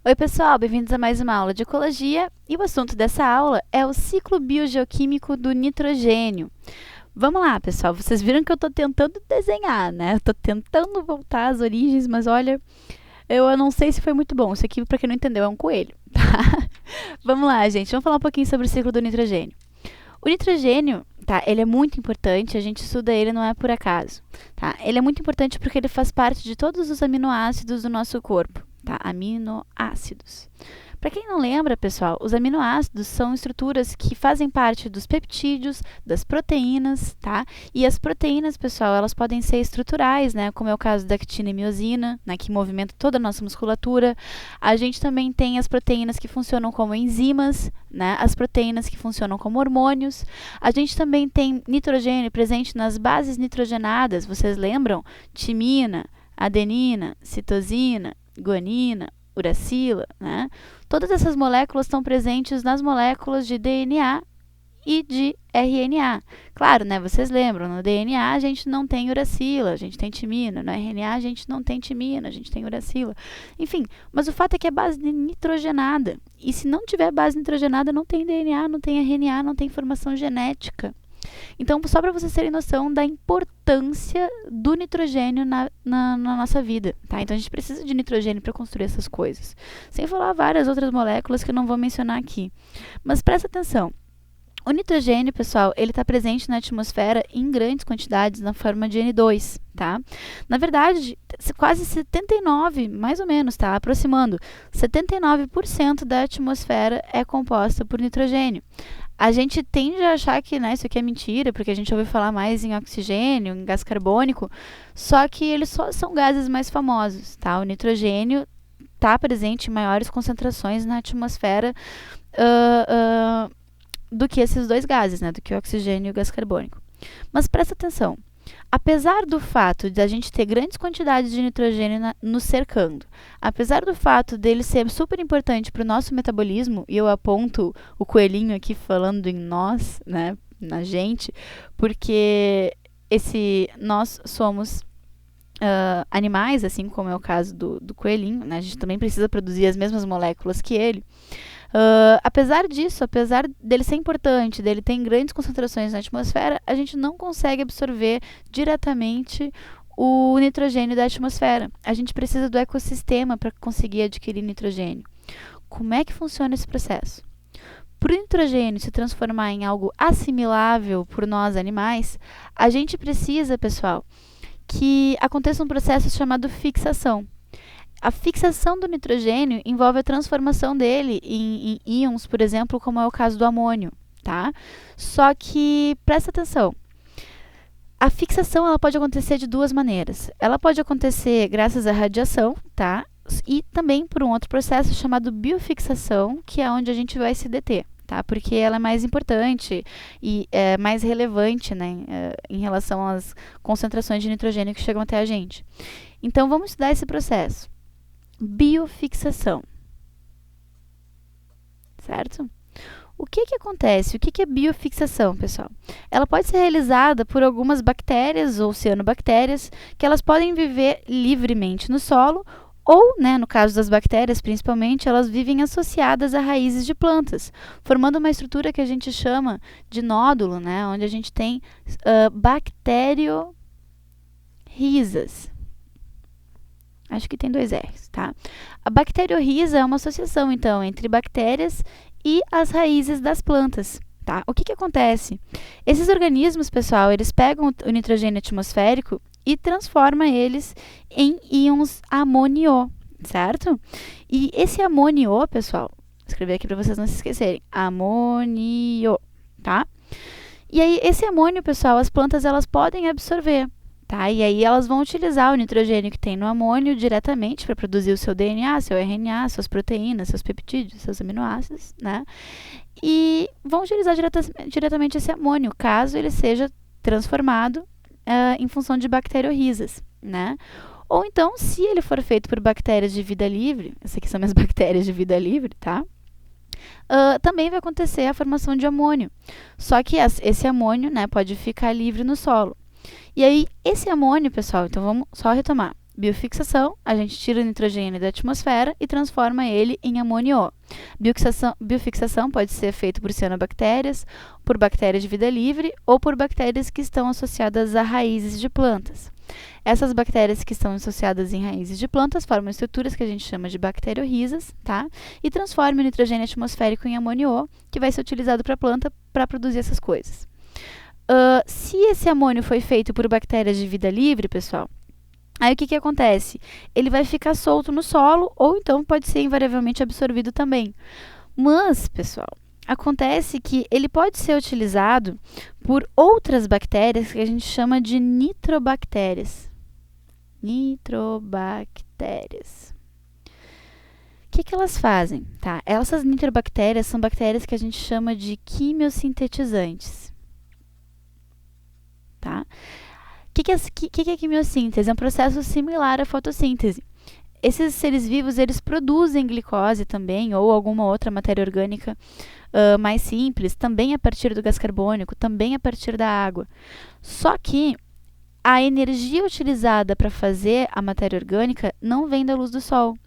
Oi, pessoal, bem-vindos a mais uma aula de ecologia e o assunto dessa aula é o ciclo biogeoquímico do nitrogênio. Vamos lá, pessoal, vocês viram que eu estou tentando desenhar, né? Estou tentando voltar às origens, mas olha, eu não sei se foi muito bom. Isso aqui, para quem não entendeu, é um coelho, tá? Vamos lá, gente, vamos falar um pouquinho sobre o ciclo do nitrogênio. O nitrogênio, tá, ele é muito importante, a gente estuda ele, não é por acaso, tá? Ele é muito importante porque ele faz parte de todos os aminoácidos do nosso corpo, tá? Aminoácidos. Para quem não lembra, pessoal, os aminoácidos são estruturas que fazem parte dos peptídeos, das proteínas, tá? E as proteínas, pessoal, elas podem ser estruturais, né? Como é o caso da actina e miosina, né? Que movimenta toda a nossa musculatura. A gente também tem as proteínas que funcionam como enzimas, né? As proteínas que funcionam como hormônios. A gente também tem nitrogênio presente nas bases nitrogenadas, vocês lembram? Timina, adenina, citosina, guanina, uracila, né? Todas essas moléculas estão presentes nas moléculas de DNA e de RNA. Claro, né? Vocês lembram, no DNA a gente não tem uracila, a gente tem timina, no RNA a gente não tem timina, a gente tem uracila. Enfim, mas o fato é que é base nitrogenada. E se não tiver base nitrogenada, não tem DNA, não tem RNA, não tem informação genética. Então, só para vocês terem noção da importância do nitrogênio na nossa vida, tá? Então, a gente precisa de nitrogênio para construir essas coisas. Sem falar várias outras moléculas que eu não vou mencionar aqui. Mas presta atenção. O nitrogênio, pessoal, ele está presente na atmosfera em grandes quantidades na forma de N2, tá? Na verdade, quase 79, mais ou menos, tá? Aproximando, 79% da atmosfera é composta por nitrogênio. A gente tende a achar que, né, isso aqui é mentira, porque a gente ouviu falar mais em oxigênio, em gás carbônico, só que eles só são gases mais famosos, tá? O nitrogênio está presente em maiores concentrações na atmosfera do que esses dois gases, né, do que o oxigênio e o gás carbônico. Mas presta atenção. Apesar do fato de a gente ter grandes quantidades de nitrogênio nos cercando, apesar do fato dele ser super importante para o nosso metabolismo, e eu aponto o coelhinho aqui falando em nós, né, na gente, porque nós somos animais, assim como é o caso do coelhinho, né, a gente também precisa produzir as mesmas moléculas que ele. Apesar disso, apesar dele ser importante, dele ter grandes concentrações na atmosfera, a gente não consegue absorver diretamente o nitrogênio da atmosfera. A gente precisa do ecossistema para conseguir adquirir nitrogênio. Como é que funciona esse processo? Para o nitrogênio se transformar em algo assimilável por nós animais, a gente precisa, pessoal, que aconteça um processo chamado fixação. A fixação do nitrogênio envolve a transformação dele em íons, por exemplo, como é o caso do amônio, tá? Só que, presta atenção, a fixação ela pode acontecer de duas maneiras. Ela pode acontecer graças à radiação, tá? E também por um outro processo chamado biofixação, que é onde a gente vai se deter, tá? Porque ela é mais importante e é mais relevante, né, em relação às concentrações de nitrogênio que chegam até a gente. Então, vamos estudar esse processo. Biofixação, certo? O que acontece? O que é biofixação, pessoal? Ela pode ser realizada por algumas bactérias ou cianobactérias que elas podem viver livremente no solo ou, né, no caso das bactérias principalmente, elas vivem associadas a raízes de plantas, formando uma estrutura que a gente chama de nódulo, né, onde a gente tem bacteriorrizas. Acho que tem 2 R's, tá? A bacteriorriza é uma associação, então, entre bactérias e as raízes das plantas, tá? O que acontece? Esses organismos, pessoal, eles pegam o nitrogênio atmosférico e transformam eles em íons amônio, certo? E esse amônio, pessoal, vou escrever aqui para vocês não se esquecerem, amônio, tá? E aí, esse amônio, pessoal, as plantas elas podem absorver. Tá? E aí elas vão utilizar o nitrogênio que tem no amônio diretamente para produzir o seu DNA, seu RNA, suas proteínas, seus peptídeos, seus aminoácidos, né? E vão utilizar diretamente esse amônio, caso ele seja transformado em função de bacteriorrizas, né? Ou então, se ele for feito por bactérias de vida livre, essas aqui são minhas bactérias de vida livre, tá? Também vai acontecer a formação de amônio. Só que esse amônio, né, pode ficar livre no solo. E aí, esse amônio, pessoal, então vamos só retomar. Biofixação, a gente tira o nitrogênio da atmosfera e transforma ele em amônio. Biofixação pode ser feita por cianobactérias, por bactérias de vida livre ou por bactérias que estão associadas a raízes de plantas. Essas bactérias que estão associadas em raízes de plantas formam estruturas que a gente chama de bacteriorrizas, tá? E transformam o nitrogênio atmosférico em amônio, que vai ser utilizado para a planta para produzir essas coisas. Se esse amônio foi feito por bactérias de vida livre, pessoal, aí o que acontece? Ele vai ficar solto no solo ou então pode ser invariavelmente absorvido também. Mas, pessoal, acontece que ele pode ser utilizado por outras bactérias que a gente chama de nitrobactérias. Nitrobactérias. O que elas fazem? Tá? Essas nitrobactérias são bactérias que a gente chama de quimiosintetizantes. Tá? O que é quimiossíntese? É um processo similar à fotossíntese. Esses seres vivos, eles produzem glicose também, ou alguma outra matéria orgânica mais simples, também a partir do gás carbônico, também a partir da água. Só que a energia utilizada para fazer a matéria orgânica não vem da luz do sol,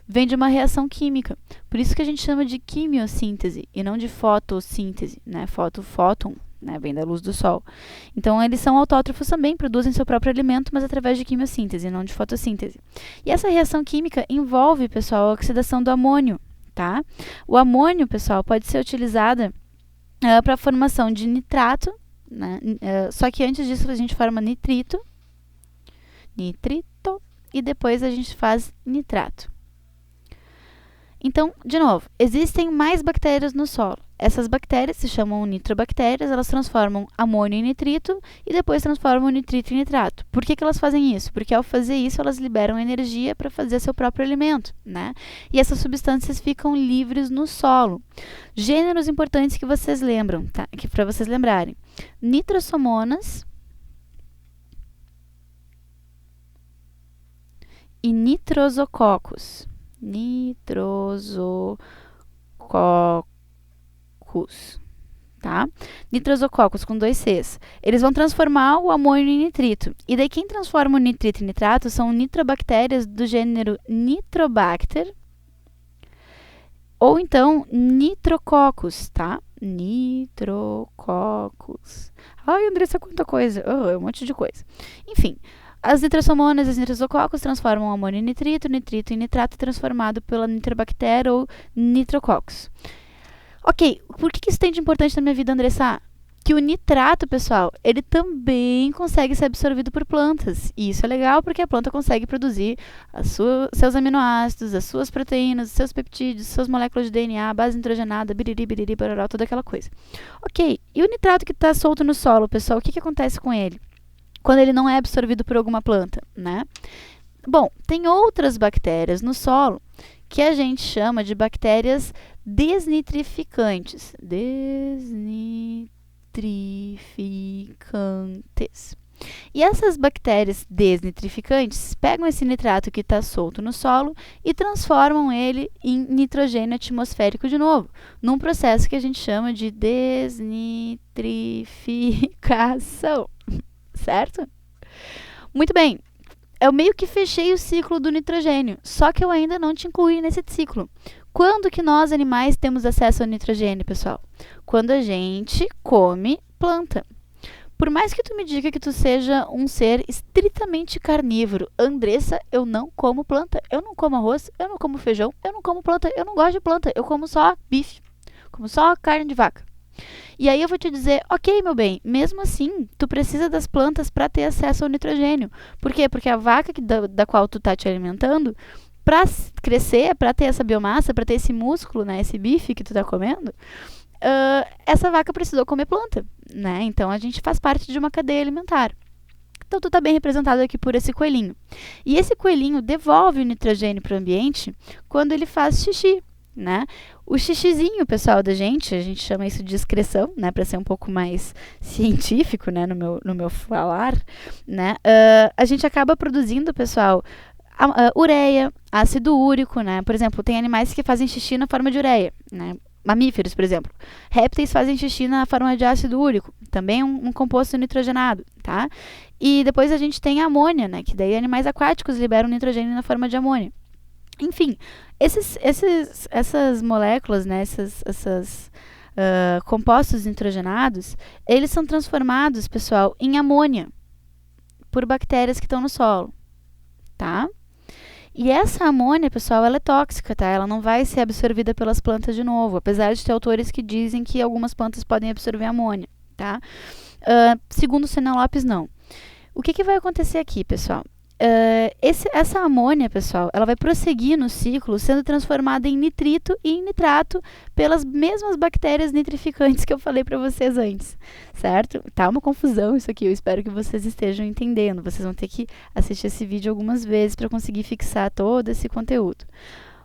vem de uma reação química. Por isso que a gente chama de quimiossíntese e não de fotossíntese, né? Fóton, né? Vem da luz do sol. Então, eles são autótrofos também, produzem seu próprio alimento, mas através de quimiossíntese, não de fotossíntese. E essa reação química envolve, pessoal, a oxidação do amônio, tá? O amônio, pessoal, pode ser utilizado para a formação de nitrato, né? Só que antes disso a gente forma nitrito, e depois a gente faz nitrato. Então, de novo, existem mais bactérias no solo. Essas bactérias se chamam nitrobactérias, elas transformam amônio em nitrito e depois transformam nitrito em nitrato. Por que elas fazem isso? Porque ao fazer isso, elas liberam energia para fazer seu próprio alimento, né? E essas substâncias ficam livres no solo. Gêneros importantes que vocês lembram, tá? Que para vocês lembrarem. Nitrosomonas e nitrosococos. Tá? Nitrosococos com 2 Cs. Eles vão transformar o amônio em nitrito. E daí quem transforma o nitrito em nitrato são nitrobactérias do gênero Nitrobacter ou então nitrococcus, tá? Nitrococcus. Ai, Andressa, quanta coisa. É um monte de coisa. Enfim, as nitrosomonas e os nitrosococos transformam o amônio em nitrito, nitrito em nitrato transformado pela nitrobactéria ou nitrococcus. Ok, por que isso tem de importante na minha vida, Andressa? Que o nitrato, pessoal, ele também consegue ser absorvido por plantas. E isso é legal porque a planta consegue produzir seus aminoácidos, as suas proteínas, os seus peptídeos, suas moléculas de DNA, base nitrogenada, biriri, barará, toda aquela coisa. Ok, e o nitrato que está solto no solo, pessoal, o que acontece com ele? Quando ele não é absorvido por alguma planta, né? Bom, tem outras bactérias no solo que a gente chama de bactérias desnitrificantes. Desnitrificantes. E essas bactérias desnitrificantes pegam esse nitrato que está solto no solo e transformam ele em nitrogênio atmosférico de novo, num processo que a gente chama de desnitrificação. Certo? Muito bem. Eu meio que fechei o ciclo do nitrogênio, só que eu ainda não te incluí nesse ciclo. Quando que nós, animais, temos acesso ao nitrogênio, pessoal? Quando a gente come planta. Por mais que tu me diga que tu seja um ser estritamente carnívoro, Andressa, eu não como planta. Eu não como arroz, eu não como feijão, eu não como planta, eu não gosto de planta, eu como só bife, como só carne de vaca. E aí eu vou te dizer, ok, meu bem, mesmo assim, tu precisa das plantas para ter acesso ao nitrogênio. Por quê? Porque a vaca da qual tu tá te alimentando, para crescer, para ter essa biomassa, para ter esse músculo, né, esse bife que tu tá comendo, essa vaca precisou comer planta, né? Então a gente faz parte de uma cadeia alimentar. Então tu tá bem representado aqui por esse coelhinho. E esse coelhinho devolve o nitrogênio para o ambiente quando ele faz xixi, né? O xixizinho, pessoal, da gente, a gente chama isso de excreção, né, para ser um pouco mais científico, né, no meu falar, né, a gente acaba produzindo, pessoal, ureia, ácido úrico, né, por exemplo, tem animais que fazem xixi na forma de ureia, né, mamíferos, por exemplo. Répteis fazem xixi na forma de ácido úrico, também um composto nitrogenado, tá? E depois a gente tem a amônia, né? Que daí animais aquáticos liberam nitrogênio na forma de amônia. Enfim, essas moléculas, né? Compostos nitrogenados, eles são transformados, pessoal, em amônia por bactérias que estão no solo, tá? E essa amônia, pessoal, ela é tóxica, tá? Ela não vai ser absorvida pelas plantas de novo, apesar de ter autores que dizem que algumas plantas podem absorver amônia, tá? Segundo o Senna Lopes, não. O que vai acontecer aqui, pessoal? Essa amônia, pessoal, ela vai prosseguir no ciclo sendo transformada em nitrito e em nitrato pelas mesmas bactérias nitrificantes que eu falei para vocês antes, certo? Tá uma confusão isso aqui, eu espero que vocês estejam entendendo. Vocês vão ter que assistir esse vídeo algumas vezes para conseguir fixar todo esse conteúdo.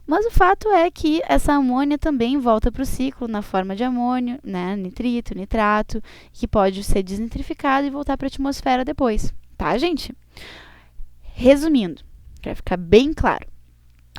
Mas o fato é que essa amônia também volta para o ciclo na forma de amônio, né, nitrito, nitrato, que pode ser desnitrificado e voltar para a atmosfera depois, tá, gente? Resumindo, para ficar bem claro,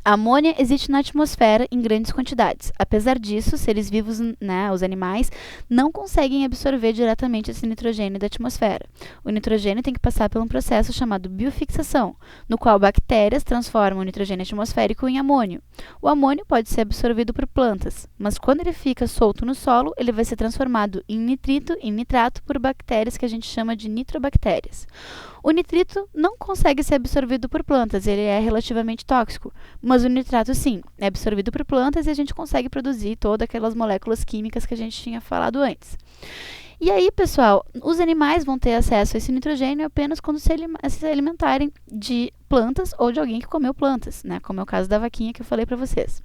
a amônia existe na atmosfera em grandes quantidades. Apesar disso, seres vivos, né, os animais, não conseguem absorver diretamente esse nitrogênio da atmosfera. O nitrogênio tem que passar por um processo chamado biofixação, no qual bactérias transformam o nitrogênio atmosférico em amônio. O amônio pode ser absorvido por plantas, mas quando ele fica solto no solo, ele vai ser transformado em nitrito e nitrato por bactérias que a gente chama de nitrobactérias. O nitrito não consegue ser absorvido por plantas, ele é relativamente tóxico, mas o nitrato sim, é absorvido por plantas e a gente consegue produzir todas aquelas moléculas químicas que a gente tinha falado antes. E aí, pessoal, os animais vão ter acesso a esse nitrogênio apenas quando se alimentarem de plantas ou de alguém que comeu plantas, né? Como é o caso da vaquinha que eu falei para vocês.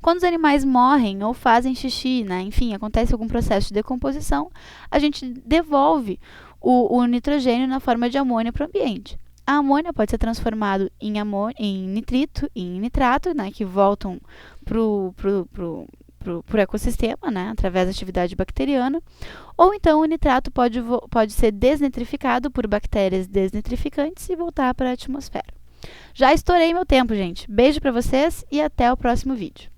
Quando os animais morrem ou fazem xixi, né? Enfim, acontece algum processo de decomposição, a gente devolve o nitrogênio na forma de amônia para o ambiente. A amônia pode ser transformada em nitrito e em nitrato, né, que voltam pro ecossistema, né, através da atividade bacteriana. Ou então o nitrato pode ser desnitrificado por bactérias desnitrificantes e voltar para a atmosfera. Já estourei meu tempo, gente. Beijo para vocês e até o próximo vídeo.